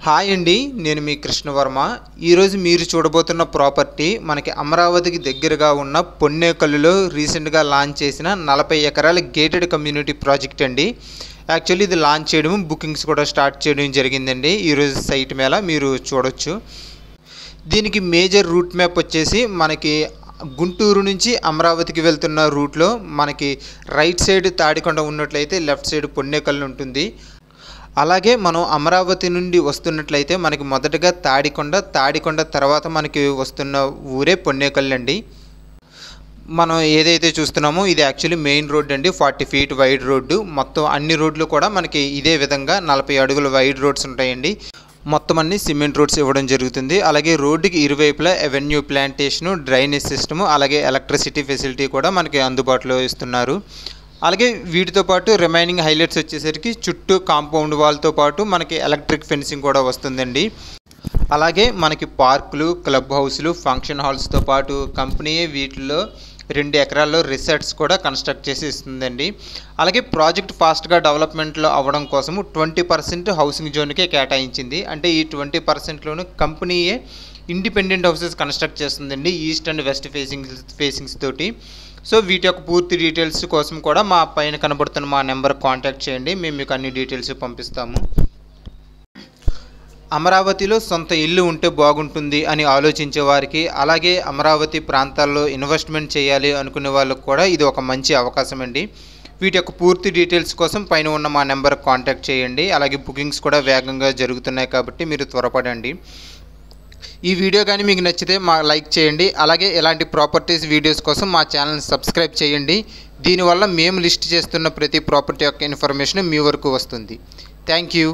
Hi అండి, నేను మీ కృష్ణవర్మ. ఈరోజు మీరు చూడబోతున్న ప్రాపర్టీ మనకి అమరావతికి దగ్గరగా ఉన్న పొన్నేకల్లులో రీసెంట్గా లాంచ్ చేసిన 40 ఎకరాల గేటెడ్ కమ్యూనిటీ ప్రాజెక్ట్ అండి. యాక్చువల్లీ ఇది లాంచ్ చేయడం, బుకింగ్స్ కూడా స్టార్ట్ చేయడం జరిగిందండి. ఈరోజు సైట్ మీద మీరు చూడొచ్చు. దీనికి మేజర్ రూట్ మ్యాప్ వచ్చేసి మనకి గుంటూరు నుంచి అమరావతికి వెళ్తున్న రూట్లో మనకి రైట్ సైడ్ తాడికొండ ఉన్నట్లయితే లెఫ్ట్ సైడ్ పొన్నేకల్లు ఉంటుంది. అలాగే మనం అమరావతి నుండి వస్తున్నట్లయితే మనకి మొదటగా తాడికొండ తర్వాత మనకి వస్తున్న ఊరే పొన్నేకల్లు అండి. మనం ఏదైతే చూస్తున్నామో ఇది యాక్చువల్లీ మెయిన్ రోడ్ అండి. 40 ఫీట్ వైడ్ రోడ్డు. మొత్తం అన్ని రోడ్లు కూడా మనకి ఇదే విధంగా 40 అడుగుల వైడ్ రోడ్స్ ఉంటాయండి. మొత్తం అన్ని సిమెంట్ రోడ్స్ ఇవ్వడం జరుగుతుంది. అలాగే రోడ్డుకి ఇరువైపులా అవెన్యూ ప్లాంటేషను, డ్రైనేజ్ సిస్టము, అలాగే ఎలక్ట్రిసిటీ ఫెసిలిటీ కూడా మనకి అందుబాటులో ఇస్తున్నారు. అలాగే వీటితో పాటు రిమైనింగ్ హైలైట్స్ వచ్చేసరికి చుట్టూ కాంపౌండ్ వాల్తో పాటు మనకి ఎలక్ట్రిక్ ఫెన్సింగ్ కూడా వస్తుందండి. అలాగే మనకి పార్కులు, క్లబ్ హౌస్లు, ఫంక్షన్ హాల్స్తో పాటు కంపెనీయే వీటిల్లో 2 ఎకరాల్లో రిసార్ట్స్ కూడా కన్స్ట్రక్ట్ చేసి ఇస్తుందండి. అలాగే ప్రాజెక్ట్ ఫాస్ట్గా డెవలప్మెంట్లో అవ్వడం కోసము 20% హౌసింగ్ జోన్కే కేటాయించింది. అంటే ఈ 20%లోనూ కంపెనీయే ఇండిపెండెంట్ హౌసెస్ కన్స్ట్రక్ట్ చేస్తుందండి, ఈస్ట్ అండ్ వెస్ట్ ఫేసింగ్స్ తోటి. సో వీటి యొక్క పూర్తి డీటెయిల్స్ కోసం కూడా మా పైన కనబడుతున్న మా నెంబర్ కాంటాక్ట్ చేయండి, మేము మీకు అన్ని డీటెయిల్స్ పంపిస్తాము. అమరావతిలో సొంత ఇల్లు ఉంటే బాగుంటుంది అని ఆలోచించే వారికి, అలాగే అమరావతి ప్రాంతాల్లో ఇన్వెస్ట్మెంట్ చేయాలి అనుకునే వాళ్ళకు కూడా ఇది ఒక మంచి అవకాశం అండి. వీటి యొక్క పూర్తి డీటెయిల్స్ కోసం పైన ఉన్న మా నెంబర్ కాంటాక్ట్ చేయండి. అలాగే బుకింగ్స్ కూడా వేగంగా జరుగుతున్నాయి కాబట్టి మీరు త్వరపడండి. ఈ వీడియో కానీ మీకు నచ్చితే లైక్ చేయండి. అలాగే ఇలాంటి ప్రాపర్టీస్ వీడియోస్ కోసం మా ఛానల్ని సబ్స్క్రైబ్ చేయండి. దీనివల్ల మేము లిస్ట్ చేస్తున్న ప్రతి ప్రాపర్టీ యొక్క ఇన్ఫర్మేషన్ మీ వరకు వస్తుంది. Thank you.